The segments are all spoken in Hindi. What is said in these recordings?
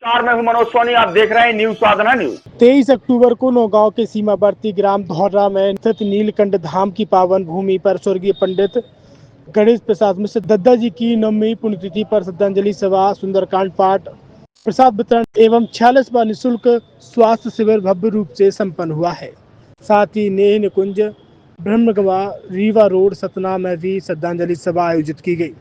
मैं हूं मनोज सोनी, आप देख रहे हैं न्यूज साधना न्यूज। 23 अक्टूबर को नौगांव के सीमावर्ती ग्राम धौर्रा में स्थित नीलकंठ धाम की पावन भूमि पर स्वर्गीय पंडित गणेश प्रसाद मिश्र दद्दा जी की 9वीं पुण्यतिथि पर श्रद्धांजलि सभा, सुंदरकांड पाठ, प्रसाद वितरण एवं 46वां निःशुल्क स्वास्थ्य शिविर भव्य रूप से संपन्न हुआ है। साथ ही नेह निकुंज ब्रह्मगवा रीवा रोड सतना में भी श्रद्धांजलि सभा आयोजित की गई,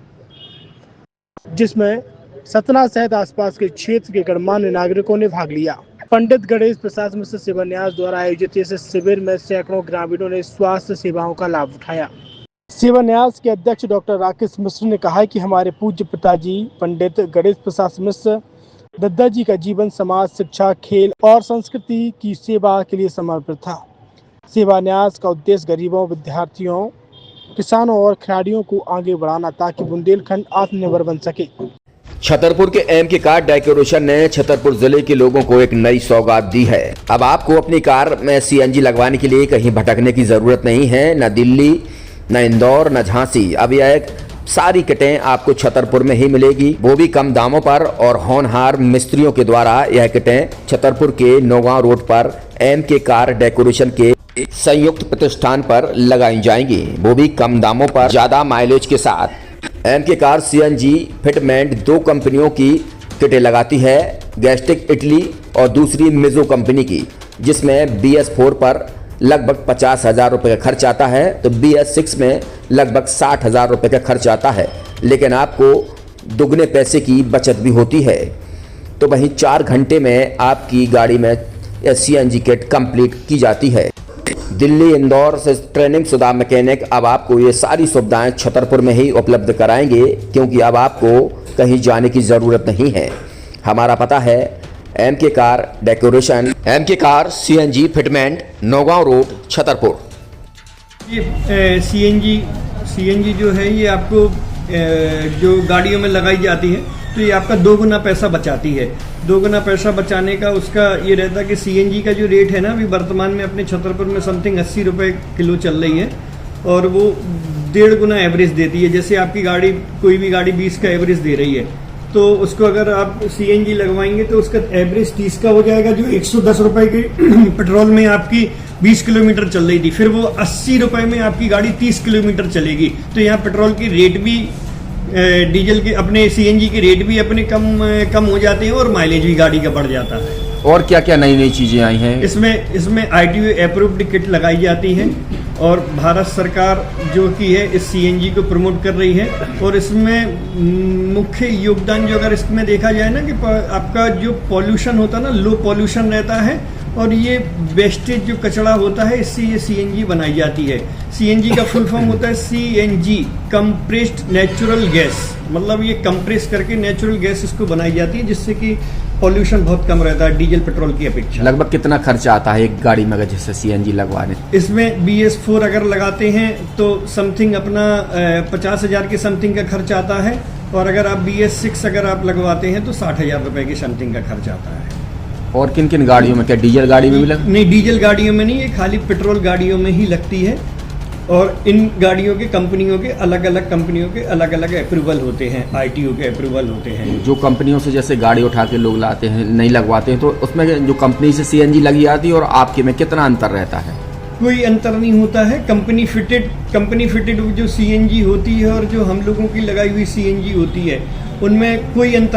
जिसमें सतना सहित आसपास के क्षेत्र के गणमान्य नागरिकों ने भाग लिया। पंडित गणेश प्रसाद मिश्र शिवान्यास द्वारा आयोजित इस शिविर में सैकड़ों ग्रामीणों ने स्वास्थ्य सेवाओं का लाभ उठाया। शिवान्यास के अध्यक्ष डॉक्टर राकेश मिश्र ने कहा कि हमारे पूज्य पिताजी पंडित गणेश प्रसाद मिश्र दद्दा जी का जीवन समाज, शिक्षा, खेल और संस्कृति की सेवा के लिए समर्पित था। शिवान्यास का उद्देश्य गरीबों, विद्यार्थियों, किसानों और खिलाड़ियों को आगे बढ़ाना ताकि बुंदेलखंड आत्मनिर्भर बन सके। छतरपुर के एमके कार डेकोरेशन ने छतरपुर जिले के लोगों को एक नई सौगात दी है। अब आपको अपनी कार में सीएनजी लगवाने के लिए कहीं भटकने की जरूरत नहीं है, न दिल्ली, न इंदौर, न झांसी। अब यह सारी किटें आपको छतरपुर में ही मिलेगी, वो भी कम दामों पर और होनहार मिस्त्रियों के द्वारा। यह किटें छतरपुर के नौगांव रोड पर एमके कार डेकोरेशन के संयुक्त प्रतिष्ठान पर लगाई जाएंगी, वो भी कम दामों पर, ज्यादा माइलेज के साथ। एमके कार सीएनजी फिटमेंट 2 कंपनियों की किटें लगाती है, गैस्टिक इटली और दूसरी मिजो कंपनी की, जिसमें BS4 पर लगभग 50,000 रुपये का खर्च आता है, तो BS6 में लगभग 60,000 रुपये का खर्च आता है, लेकिन आपको दुगने पैसे की बचत भी होती है। तो वहीं 4 घंटे में आपकी गाड़ी में सीएनजी किट कंप्लीट की जाती है। दिल्ली, इंदौर से ट्रेनिंग शुदा मैकेनिक अब आपको ये सारी सुविधाएं छतरपुर में ही उपलब्ध कराएंगे, क्योंकि अब आपको कहीं जाने की ज़रूरत नहीं है। हमारा पता है MK car decoration, MK car CNG fitment, Naugaon road, Chhatarpur. ये सीएनजी जो है ये आपको जो गाड़ियों में लगाई जाती है, तो ये आपका 2 गुना पैसा बचाती है। 2 गुना पैसा बचाने का उसका ये रहता है कि सीएनजी का जो रेट है ना, अभी वर्तमान में अपने छतरपुर में समथिंग 80 रुपये किलो चल रही है, और वो 1.5 गुना एवरेज देती है। जैसे आपकी गाड़ी, कोई भी गाड़ी 20 का एवरेज दे रही है, तो उसको अगर आप सीएनजी लगवाएंगे तो उसका एवरेज 30 का हो जाएगा, जो 110 रुपये के पेट्रोल में आपकी 20 किलोमीटर चल रही थी, फिर वो 80 रुपये में आपकी गाड़ी 30 किलोमीटर चलेगी। तो यहाँ पेट्रोल की रेट भी, डीजल के, अपने सीएनजी के रेट भी अपने कम हो जाते हैं और माइलेज भी गाड़ी का बढ़ जाता है। और क्या क्या नई नई चीजें आई हैं? इसमें ITO अप्रूव्ड किट लगाई जाती है, और भारत सरकार जो की है इस सीएनजी को प्रमोट कर रही है। और इसमें मुख्य योगदान जो अगर इसमें देखा जाए ना, कि आपका जो पॉल्यूशन होता है ना, लो पॉल्यूशन रहता है, और ये वेस्टेज जो कचरा होता है, इससे ये सीएनजी बनाई जाती है। सीएनजी का फुल फॉर्म होता है CNG, कंप्रेस्ड नेचुरल गैस, मतलब ये कंप्रेस करके नेचुरल गैस इसको बनाई जाती है, जिससे कि पॉल्यूशन बहुत कम रहता है डीजल पेट्रोल की अपेक्षा। लगभग कितना खर्चा आता है एक गाड़ी में अगर जैसे सीएनजी लगवाने? इसमें BS4 अगर लगाते हैं तो समथिंग अपना 50,000 के समथिंग का खर्च आता है, और अगर आप BS6 अगर आप लगवाते हैं तो 60,000 रुपये की समथिंग का खर्च आता है। और किन किन गाड़ियों में? क्या डीजल गाड़ी में भी नहीं, डीजल गाड़ियों में नहीं, ये खाली पेट्रोल गाड़ियों में ही लगती है। और इन गाड़ियों के कंपनियों के अलग अलग अप्रूवल होते हैं, ITO के अप्रूवल होते हैं। जो कंपनियों से जैसे गाड़ी उठा के लोग लाते हैं, नहीं लगवाते हैं, तो उसमें जो कंपनी से सीएनजी लगी आती है और आपके में कितना अंतर रहता है? कोई अंतर नहीं होता है। कंपनी फिटेड जो सीएनजी होती है और जो हम लोगों की लगाई हुई सीएनजी होती है, उनमें कोई अंतर